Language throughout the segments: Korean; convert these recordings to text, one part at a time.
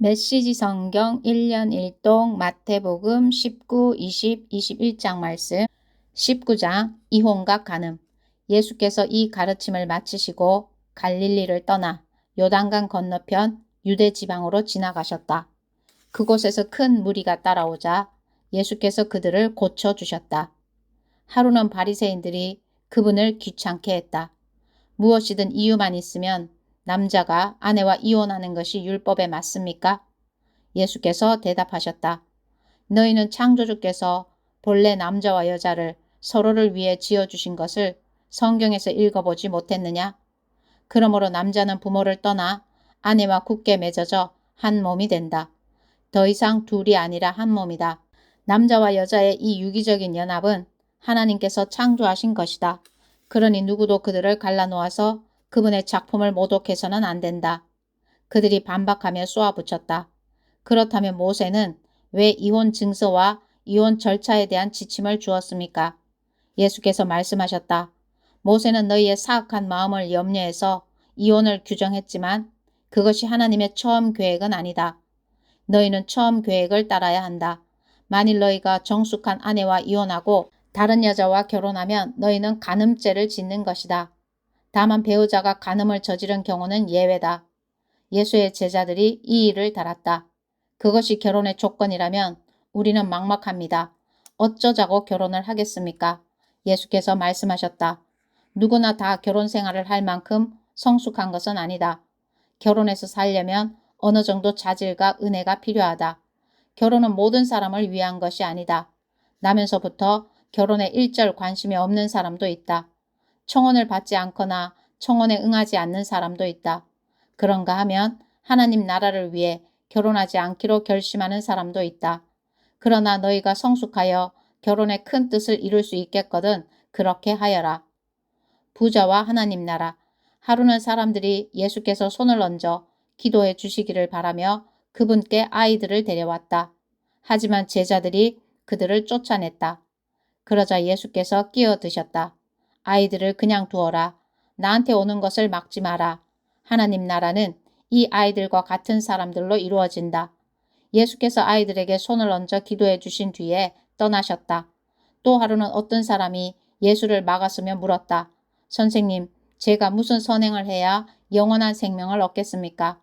메시지 성경 1년 1동 마태복음 19, 20, 21장 말씀. 19장 이혼과 간음. 예수께서 이 가르침을 마치시고 갈릴리를 떠나 요단강 건너편 유대 지방으로 지나가셨다. 그곳에서 큰 무리가 따라오자 예수께서 그들을 고쳐주셨다. 하루는 바리새인들이 그분을 귀찮게 했다. 무엇이든 이유만 있으면 남자가 아내와 이혼하는 것이 율법에 맞습니까? 예수께서 대답하셨다. 너희는 창조주께서 본래 남자와 여자를 서로를 위해 지어주신 것을 성경에서 읽어보지 못했느냐? 그러므로 남자는 부모를 떠나 아내와 굳게 맺어져 한 몸이 된다. 더 이상 둘이 아니라 한 몸이다. 남자와 여자의 이 유기적인 연합은 하나님께서 창조하신 것이다. 그러니 누구도 그들을 갈라놓아서 그분의 작품을 모독해서는 안 된다. 그들이 반박하며 쏘아붙였다. 그렇다면 모세는 왜 이혼 증서와 이혼 절차에 대한 지침을 주었습니까? 예수께서 말씀하셨다. 모세는 너희의 사악한 마음을 염려해서 이혼을 규정했지만 그것이 하나님의 처음 계획은 아니다. 너희는 처음 계획을 따라야 한다. 만일 너희가 정숙한 아내와 이혼하고 다른 여자와 결혼하면 너희는 간음죄를 짓는 것이다. 다만 배우자가 간음을 저지른 경우는 예외다. 예수의 제자들이 이 일을 달았다. 그것이 결혼의 조건이라면 우리는 막막합니다. 어쩌자고 결혼을 하겠습니까? 예수께서 말씀하셨다. 누구나 다 결혼 생활을 할 만큼 성숙한 것은 아니다. 결혼해서 살려면 어느 정도 자질과 은혜가 필요하다. 결혼은 모든 사람을 위한 것이 아니다. 나면서부터 결혼에 일절 관심이 없는 사람도 있다. 청혼을 받지 않거나 청혼에 응하지 않는 사람도 있다. 그런가 하면 하나님 나라를 위해 결혼하지 않기로 결심하는 사람도 있다. 그러나 너희가 성숙하여 결혼의 큰 뜻을 이룰 수 있겠거든 그렇게 하여라. 부자와 하나님 나라. 하루는 사람들이 예수께서 손을 얹어 기도해 주시기를 바라며 그분께 아이들을 데려왔다. 하지만 제자들이 그들을 쫓아냈다. 그러자 예수께서 끼어드셨다. 아이들을 그냥 두어라. 나한테 오는 것을 막지 마라. 하나님 나라는 이 아이들과 같은 사람들로 이루어진다. 예수께서 아이들에게 손을 얹어 기도해 주신 뒤에 떠나셨다. 또 하루는 어떤 사람이 예수를 막았으며 물었다. 선생님, 제가 무슨 선행을 해야 영원한 생명을 얻겠습니까?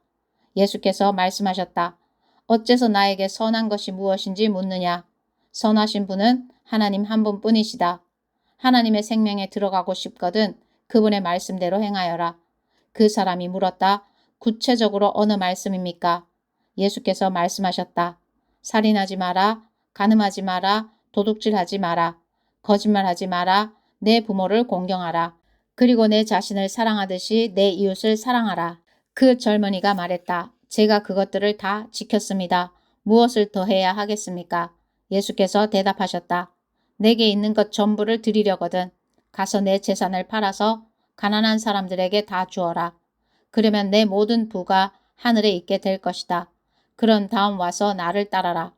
예수께서 말씀하셨다. 어째서 나에게 선한 것이 무엇인지 묻느냐? 선하신 분은 하나님 한 분뿐이시다. 하나님의 생명에 들어가고 싶거든 그분의 말씀대로 행하여라. 그 사람이 물었다. 구체적으로 어느 말씀입니까? 예수께서 말씀하셨다. 살인하지 마라. 간음하지 마라. 도둑질하지 마라. 거짓말하지 마라. 내 부모를 공경하라. 그리고 내 자신을 사랑하듯이 내 이웃을 사랑하라. 그 젊은이가 말했다. 제가 그것들을 다 지켰습니다. 무엇을 더 해야 하겠습니까? 예수께서 대답하셨다. 내게 있는 것 전부를 드리려거든. 가서 내 재산을 팔아서 가난한 사람들에게 다 주어라. 그러면 내 모든 부가 하늘에 있게 될 것이다. 그런 다음 와서 나를 따라라.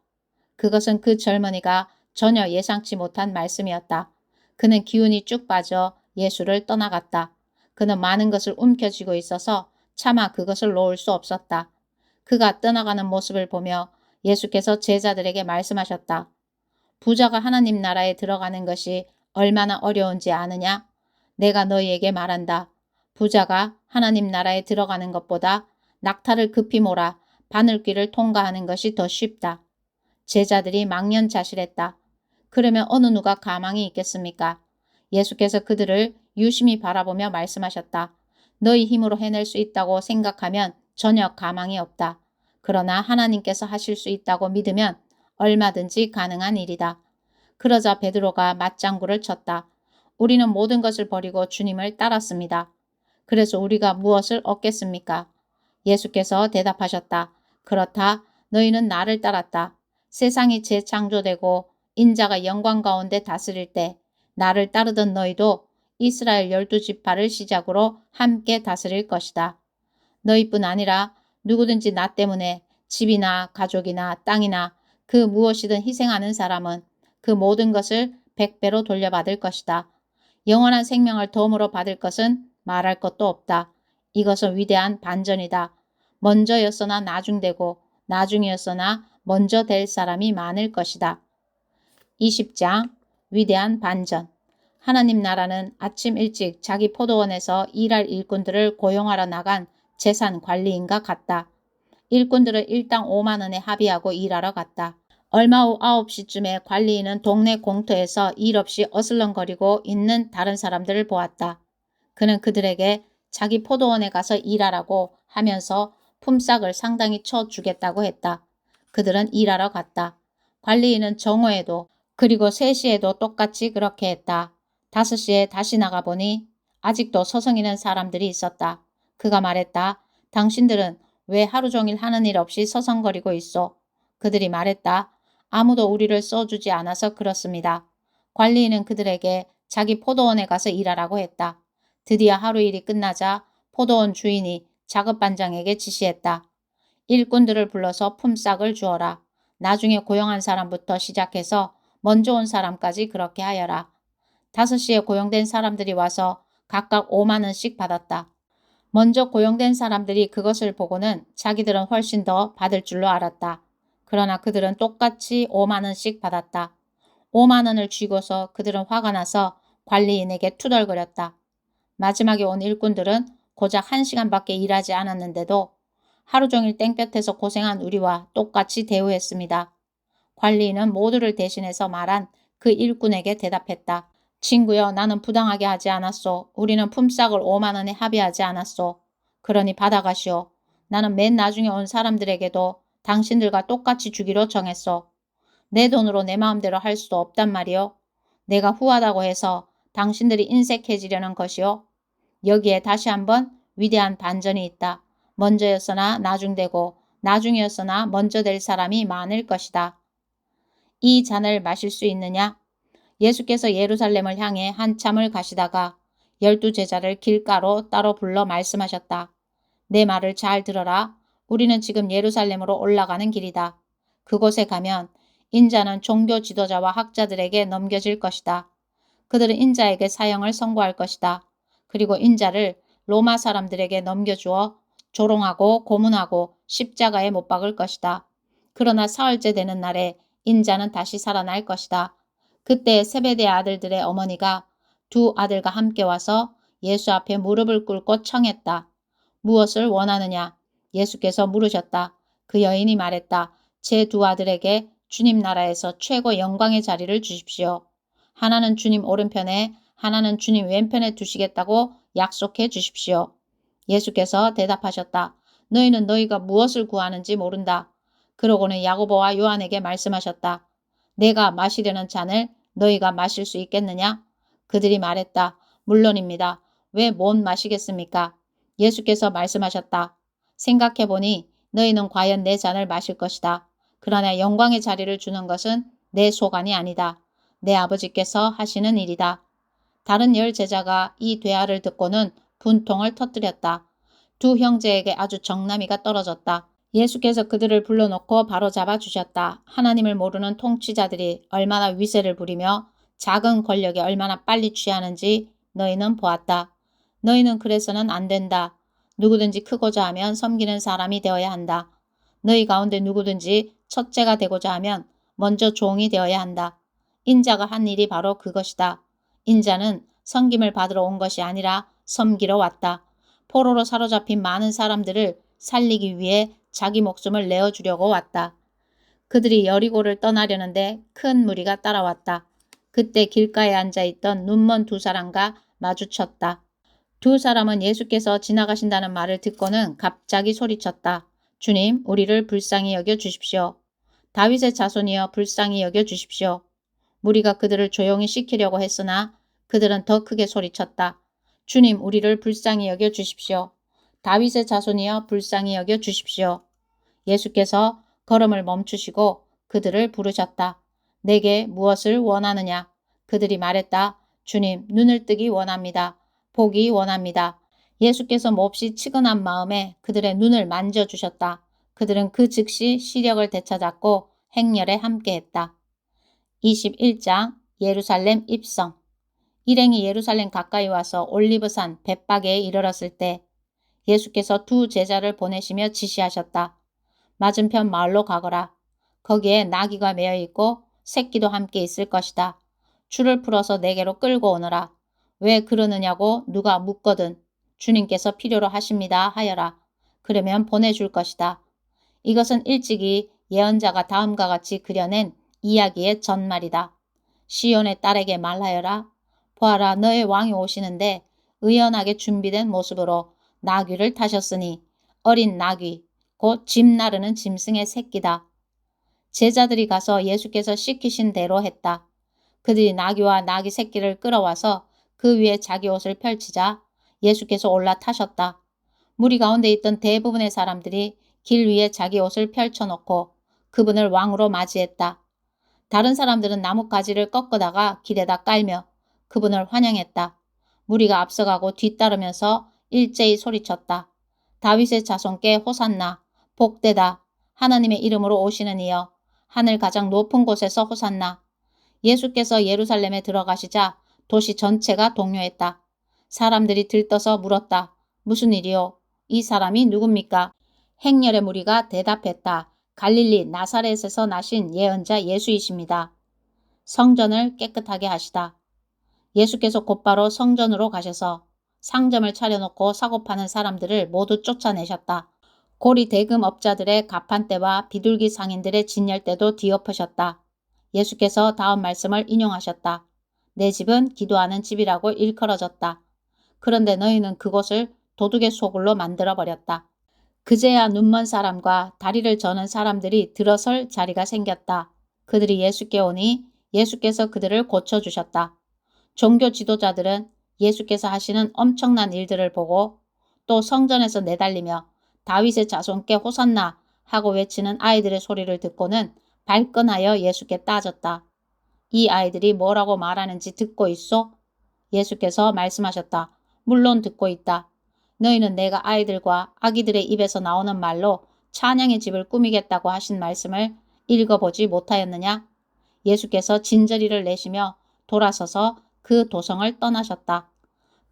그것은 그 젊은이가 전혀 예상치 못한 말씀이었다. 그는 기운이 쭉 빠져 예수를 떠나갔다. 그는 많은 것을 움켜쥐고 있어서 차마 그것을 놓을 수 없었다. 그가 떠나가는 모습을 보며 예수께서 제자들에게 말씀하셨다. 부자가 하나님 나라에 들어가는 것이 얼마나 어려운지 아느냐? 내가 너희에게 말한다. 부자가 하나님 나라에 들어가는 것보다 낙타를 급히 몰아 바늘길을 통과하는 것이 더 쉽다. 제자들이 망연자실했다. 그러면 어느 누가 가망이 있겠습니까? 예수께서 그들을 유심히 바라보며 말씀하셨다. 너희 힘으로 해낼 수 있다고 생각하면 전혀 가망이 없다. 그러나 하나님께서 하실 수 있다고 믿으면 얼마든지 가능한 일이다. 그러자 베드로가 맞장구를 쳤다. 우리는 모든 것을 버리고 주님을 따랐습니다. 그래서 우리가 무엇을 얻겠습니까? 예수께서 대답하셨다. 그렇다. 너희는 나를 따랐다. 세상이 재창조되고 인자가 영광 가운데 다스릴 때 나를 따르던 너희도 이스라엘 12지파를 시작으로 함께 다스릴 것이다. 너희뿐 아니라 누구든지 나 때문에 집이나 가족이나 땅이나 그 무엇이든 희생하는 사람은 그 모든 것을 100배로 돌려받을 것이다. 영원한 생명을 덤으로 받을 것은 말할 것도 없다. 이것은 위대한 반전이다. 먼저였으나 나중되고 나중이었으나 먼저 될 사람이 많을 것이다. 20장 위대한 반전. 하나님 나라는 아침 일찍 자기 포도원에서 일할 일꾼들을 고용하러 나간 재산 관리인과 같다. 일꾼들은 일당 5만 원에 합의하고 일하러 갔다. 얼마 후 9시쯤에 관리인은 동네 공터에서 일 없이 어슬렁거리고 있는 다른 사람들을 보았다. 그는 그들에게 자기 포도원에 가서 일하라고 하면서 품삯을 상당히 쳐주겠다고 했다. 그들은 일하러 갔다. 관리인은 정오에도 그리고 3시에도 똑같이 그렇게 했다. 5시에 다시 나가보니 아직도 서성이는 사람들이 있었다. 그가 말했다. 당신들은 왜 하루 종일 하는 일 없이 서성거리고 있어? 그들이 말했다. 아무도 우리를 써주지 않아서 그렇습니다. 관리인은 그들에게 자기 포도원에 가서 일하라고 했다. 드디어 하루 일이 끝나자 포도원 주인이 작업반장에게 지시했다. 일꾼들을 불러서 품삯을 주어라. 나중에 고용한 사람부터 시작해서 먼저 온 사람까지 그렇게 하여라. 5시에 고용된 사람들이 와서 각각 5만 원씩 받았다. 먼저 고용된 사람들이 그것을 보고는 자기들은 훨씬 더 받을 줄로 알았다. 그러나 그들은 똑같이 5만 원씩 받았다. 5만 원을 쥐고서 그들은 화가 나서 관리인에게 투덜거렸다. 마지막에 온 일꾼들은 고작 1시간밖에 일하지 않았는데도 하루 종일 땡볕에서 고생한 우리와 똑같이 대우했습니다. 관리인은 모두를 대신해서 말한 그 일꾼에게 대답했다. 친구여, 나는 부당하게 하지 않았소. 우리는 품삯을 5만 원에 합의하지 않았소. 그러니 받아가시오. 나는 맨 나중에 온 사람들에게도 당신들과 똑같이 주기로 정했소. 내 돈으로 내 마음대로 할 수도 없단 말이오. 내가 후하다고 해서 당신들이 인색해지려는 것이오. 여기에 다시 한번 위대한 반전이 있다. 먼저였으나 나중되고 나중이었으나 먼저 될 사람이 많을 것이다. 이 잔을 마실 수 있느냐? 예수께서 예루살렘을 향해 한참을 가시다가 12제자를 길가로 따로 불러 말씀하셨다. 내 말을 잘 들어라. 우리는 지금 예루살렘으로 올라가는 길이다. 그곳에 가면 인자는 종교 지도자와 학자들에게 넘겨질 것이다. 그들은 인자에게 사형을 선고할 것이다. 그리고 인자를 로마 사람들에게 넘겨주어 조롱하고 고문하고 십자가에 못 박을 것이다. 그러나 사흘째 되는 날에 인자는 다시 살아날 것이다. 그때 세베대 아들들의 어머니가 두 아들과 함께 와서 예수 앞에 무릎을 꿇고 청했다. 무엇을 원하느냐? 예수께서 물으셨다. 그 여인이 말했다. 제 두 아들에게 주님 나라에서 최고 영광의 자리를 주십시오. 하나는 주님 오른편에 하나는 주님 왼편에 두시겠다고 약속해 주십시오. 예수께서 대답하셨다. 너희는 너희가 무엇을 구하는지 모른다. 그러고는 야고보와 요한에게 말씀하셨다. 내가 마시려는 잔을 너희가 마실 수 있겠느냐? 그들이 말했다. 물론입니다. 왜 못 마시겠습니까? 예수께서 말씀하셨다. 생각해보니 너희는 과연 내 잔을 마실 것이다. 그러나 영광의 자리를 주는 것은 내 소관이 아니다. 내 아버지께서 하시는 일이다. 다른 10제자가 이 대화를 듣고는 분통을 터뜨렸다. 두 형제에게 아주 정나미가 떨어졌다. 예수께서 그들을 불러놓고 바로 잡아주셨다. 하나님을 모르는 통치자들이 얼마나 위세를 부리며 작은 권력에 얼마나 빨리 취하는지 너희는 보았다. 너희는 그래서는 안 된다. 누구든지 크고자 하면 섬기는 사람이 되어야 한다. 너희 가운데 누구든지 첫째가 되고자 하면 먼저 종이 되어야 한다. 인자가 한 일이 바로 그것이다. 인자는 섬김을 받으러 온 것이 아니라 섬기러 왔다. 포로로 사로잡힌 많은 사람들을 살리기 위해 자기 목숨을 내어주려고 왔다. 그들이 여리고를 떠나려는데 큰 무리가 따라왔다. 그때 길가에 앉아있던 눈먼 두 사람과 마주쳤다. 두 사람은 예수께서 지나가신다는 말을 듣고는 갑자기 소리쳤다. 주님, 우리를 불쌍히 여겨 주십시오. 다윗의 자손이여 불쌍히 여겨 주십시오. 무리가 그들을 조용히 시키려고 했으나 그들은 더 크게 소리쳤다. 주님, 우리를 불쌍히 여겨 주십시오. 다윗의 자손이여 불쌍히 여겨 주십시오. 예수께서 걸음을 멈추시고 그들을 부르셨다. 내게 무엇을 원하느냐? 그들이 말했다. 주님, 눈을 뜨기 원합니다. 보기 원합니다. 예수께서 몹시 치근한 마음에 그들의 눈을 만져주셨다. 그들은 그 즉시 시력을 되찾았고 행렬에 함께했다. 21장 예루살렘 입성. 일행이 예루살렘 가까이 와서 올리브산 벳바게에 이르렀을 때 예수께서 두 제자를 보내시며 지시하셨다. 맞은편 마을로 가거라. 거기에 나귀가 매여 있고 새끼도 함께 있을 것이다. 줄을 풀어서 내게로 끌고 오너라. 왜 그러느냐고 누가 묻거든 주님께서 필요로 하십니다 하여라. 그러면 보내줄 것이다. 이것은 일찍이 예언자가 다음과 같이 그려낸 이야기의 전말이다. 시온의 딸에게 말하여라. 보아라, 너의 왕이 오시는데 의연하게 준비된 모습으로 나귀를 타셨으니 어린 나귀 곧 짐 나르는 짐승의 새끼다. 제자들이 가서 예수께서 시키신 대로 했다. 그들이 나귀와 나귀 새끼를 끌어와서 그 위에 자기 옷을 펼치자 예수께서 올라타셨다. 무리 가운데 있던 대부분의 사람들이 길 위에 자기 옷을 펼쳐놓고 그분을 왕으로 맞이했다. 다른 사람들은 나뭇가지를 꺾어다가 길에다 깔며 그분을 환영했다. 무리가 앞서가고 뒤따르면서 일제히 소리쳤다. 다윗의 자손께 호산나, 복되다. 하나님의 이름으로 오시는 이여, 하늘 가장 높은 곳에서 호산나. 예수께서 예루살렘에 들어가시자 도시 전체가 동요했다. 사람들이 들떠서 물었다. 무슨 일이요? 이 사람이 누굽니까? 행렬의 무리가 대답했다. 갈릴리 나사렛에서 나신 예언자 예수이십니다. 성전을 깨끗하게 하시다. 예수께서 곧바로 성전으로 가셔서 상점을 차려놓고 사고 파는 사람들을 모두 쫓아내셨다. 고리 대금업자들의 가판대와 비둘기 상인들의 진열대도 뒤엎으셨다. 예수께서 다음 말씀을 인용하셨다. 내 집은 기도하는 집이라고 일컬어졌다. 그런데 너희는 그곳을 도둑의 소굴로 만들어버렸다. 그제야 눈먼 사람과 다리를 저는 사람들이 들어설 자리가 생겼다. 그들이 예수께 오니 예수께서 그들을 고쳐주셨다. 종교 지도자들은 예수께서 하시는 엄청난 일들을 보고 또 성전에서 내달리며 다윗의 자손께 호산나 하고 외치는 아이들의 소리를 듣고는 발끈하여 예수께 따졌다. 이 아이들이 뭐라고 말하는지 듣고 있소? 예수께서 말씀하셨다. 물론 듣고 있다. 너희는 내가 아이들과 아기들의 입에서 나오는 말로 찬양의 집을 꾸미겠다고 하신 말씀을 읽어보지 못하였느냐? 예수께서 진저리를 내시며 돌아서서 그 도성을 떠나셨다.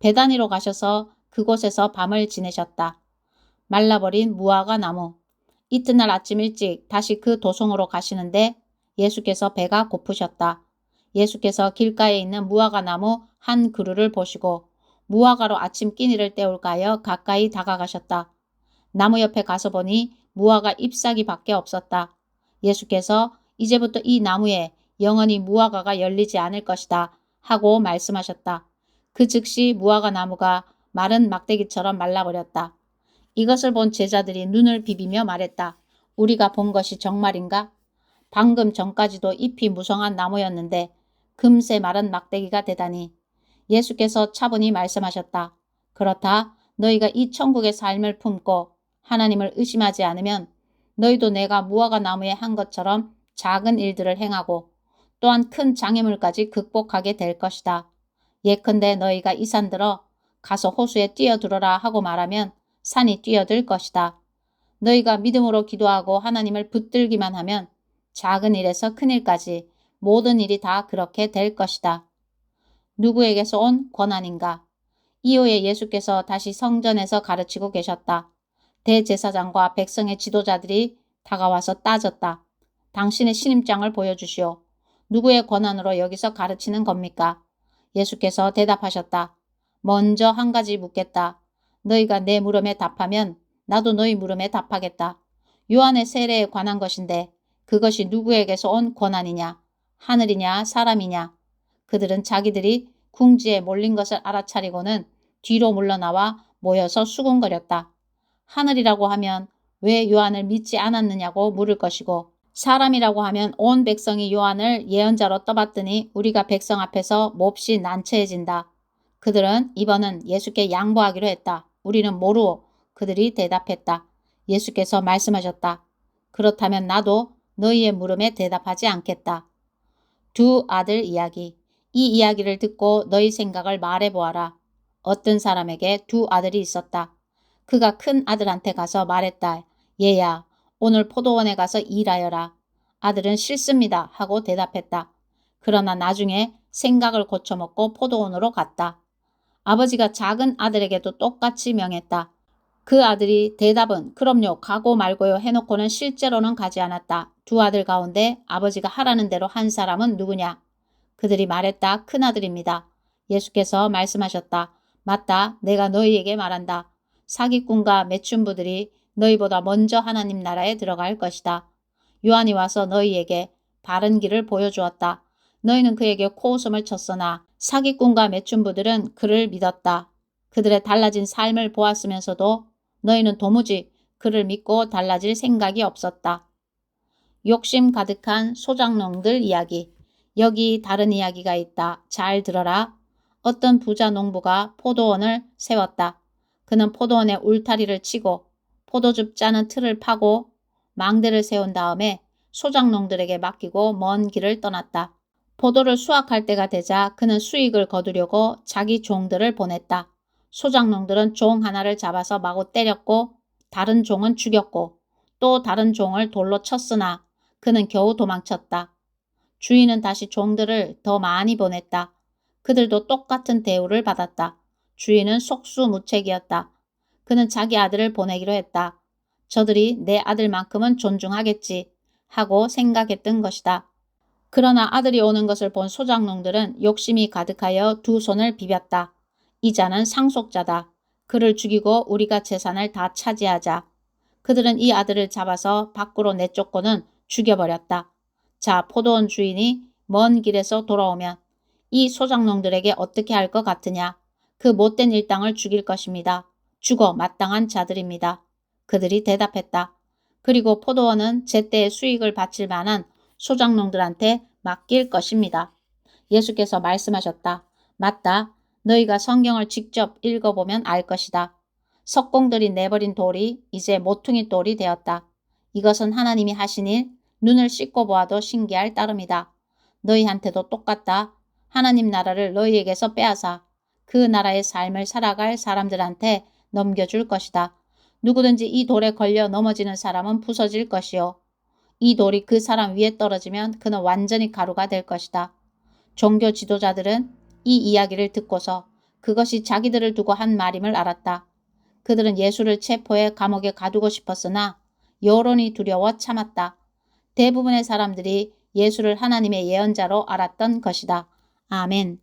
베다니로 가셔서 그곳에서 밤을 지내셨다. 말라버린 무화과 나무. 이튿날 아침 일찍 다시 그 도성으로 가시는데 예수께서 배가 고프셨다. 예수께서 길가에 있는 무화과 나무 한 그루를 보시고 무화과로 아침 끼니를 때울까 하여 가까이 다가가셨다. 나무 옆에 가서 보니 무화과 잎사귀 밖에 없었다. 예수께서 이제부터 이 나무에 영원히 무화과가 열리지 않을 것이다 하고 말씀하셨다. 그 즉시 무화과 나무가 마른 막대기처럼 말라버렸다. 이것을 본 제자들이 눈을 비비며 말했다. 우리가 본 것이 정말인가? 방금 전까지도 잎이 무성한 나무였는데 금세 마른 막대기가 되다니. 예수께서 차분히 말씀하셨다. 그렇다. 너희가 이 천국의 삶을 품고 하나님을 의심하지 않으면 너희도 내가 무화과 나무에 한 것처럼 작은 일들을 행하고 또한 큰 장애물까지 극복하게 될 것이다. 예컨대 너희가 이 산들어 가서 호수에 뛰어들어라 하고 말하면 산이 뛰어들 것이다. 너희가 믿음으로 기도하고 하나님을 붙들기만 하면 작은 일에서 큰 일까지 모든 일이 다 그렇게 될 것이다. 누구에게서 온 권한인가? 이후에 예수께서 다시 성전에서 가르치고 계셨다. 대제사장과 백성의 지도자들이 다가와서 따졌다. 당신의 신임장을 보여주시오. 누구의 권한으로 여기서 가르치는 겁니까? 예수께서 대답하셨다. 먼저 한 가지 묻겠다. 너희가 내 물음에 답하면 나도 너희 물음에 답하겠다. 요한의 세례에 관한 것인데 그것이 누구에게서 온 권한이냐? 하늘이냐 사람이냐? 그들은 자기들이 궁지에 몰린 것을 알아차리고는 뒤로 물러나와 모여서 수군거렸다. 하늘이라고 하면 왜 요한을 믿지 않았느냐고 물을 것이고 사람이라고 하면 온 백성이 요한을 예언자로 떠받드니 우리가 백성 앞에서 몹시 난처해진다. 그들은 이번은 예수께 양보하기로 했다. 우리는 모르오. 그들이 대답했다. 예수께서 말씀하셨다. 그렇다면 나도 너희의 물음에 대답하지 않겠다. 두 아들 이야기. 이 이야기를 듣고 너희 생각을 말해보아라. 어떤 사람에게 두 아들이 있었다. 그가 큰 아들한테 가서 말했다. 얘야, 오늘 포도원에 가서 일하여라. 아들은 싫습니다 하고 대답했다. 그러나 나중에 생각을 고쳐먹고 포도원으로 갔다. 아버지가 작은 아들에게도 똑같이 명했다. 그 아들이 대답은 그럼요 가고 말고요 해놓고는 실제로는 가지 않았다. 두 아들 가운데 아버지가 하라는 대로 한 사람은 누구냐? 그들이 말했다. 큰아들입니다. 예수께서 말씀하셨다. 맞다. 내가 너희에게 말한다. 사기꾼과 매춘부들이 너희보다 먼저 하나님 나라에 들어갈 것이다. 요한이 와서 너희에게 바른 길을 보여주었다. 너희는 그에게 코웃음을 쳤으나 사기꾼과 매춘부들은 그를 믿었다. 그들의 달라진 삶을 보았으면서도 너희는 도무지 그를 믿고 달라질 생각이 없었다. 욕심 가득한 소작농들 이야기. 여기 다른 이야기가 있다. 잘 들어라. 어떤 부자 농부가 포도원을 세웠다. 그는 포도원에 울타리를 치고 포도즙 짜는 틀을 파고 망대를 세운 다음에 소작농들에게 맡기고 먼 길을 떠났다. 포도를 수확할 때가 되자 그는 수익을 거두려고 자기 종들을 보냈다. 소작농들은 종 하나를 잡아서 마구 때렸고 다른 종은 죽였고 또 다른 종을 돌로 쳤으나 그는 겨우 도망쳤다. 주인은 다시 종들을 더 많이 보냈다. 그들도 똑같은 대우를 받았다. 주인은 속수무책이었다. 그는 자기 아들을 보내기로 했다. 저들이 내 아들만큼은 존중하겠지 하고 생각했던 것이다. 그러나 아들이 오는 것을 본 소작농들은 욕심이 가득하여 두 손을 비볐다. 이 자는 상속자다. 그를 죽이고 우리가 재산을 다 차지하자. 그들은 이 아들을 잡아서 밖으로 내쫓고는 죽여버렸다. 자, 포도원 주인이 먼 길에서 돌아오면 이 소작농들에게 어떻게 할 것 같으냐? 그 못된 일당을 죽일 것입니다. 죽어 마땅한 자들입니다. 그들이 대답했다. 그리고 포도원은 제때의 수익을 바칠 만한 소작농들한테 맡길 것입니다. 예수께서 말씀하셨다. 맞다. 너희가 성경을 직접 읽어보면 알 것이다. 석공들이 내버린 돌이 이제 모퉁이 돌이 되었다. 이것은 하나님이 하신 일, 눈을 씻고 보아도 신기할 따름이다. 너희한테도 똑같다. 하나님 나라를 너희에게서 빼앗아 그 나라의 삶을 살아갈 사람들한테 넘겨줄 것이다. 누구든지 이 돌에 걸려 넘어지는 사람은 부서질 것이요. 이 돌이 그 사람 위에 떨어지면 그는 완전히 가루가 될 것이다. 종교 지도자들은 이 이야기를 듣고서 그것이 자기들을 두고 한 말임을 알았다. 그들은 예수를 체포해 감옥에 가두고 싶었으나 여론이 두려워 참았다. 대부분의 사람들이 예수를 하나님의 예언자로 알았던 것이다. 아멘.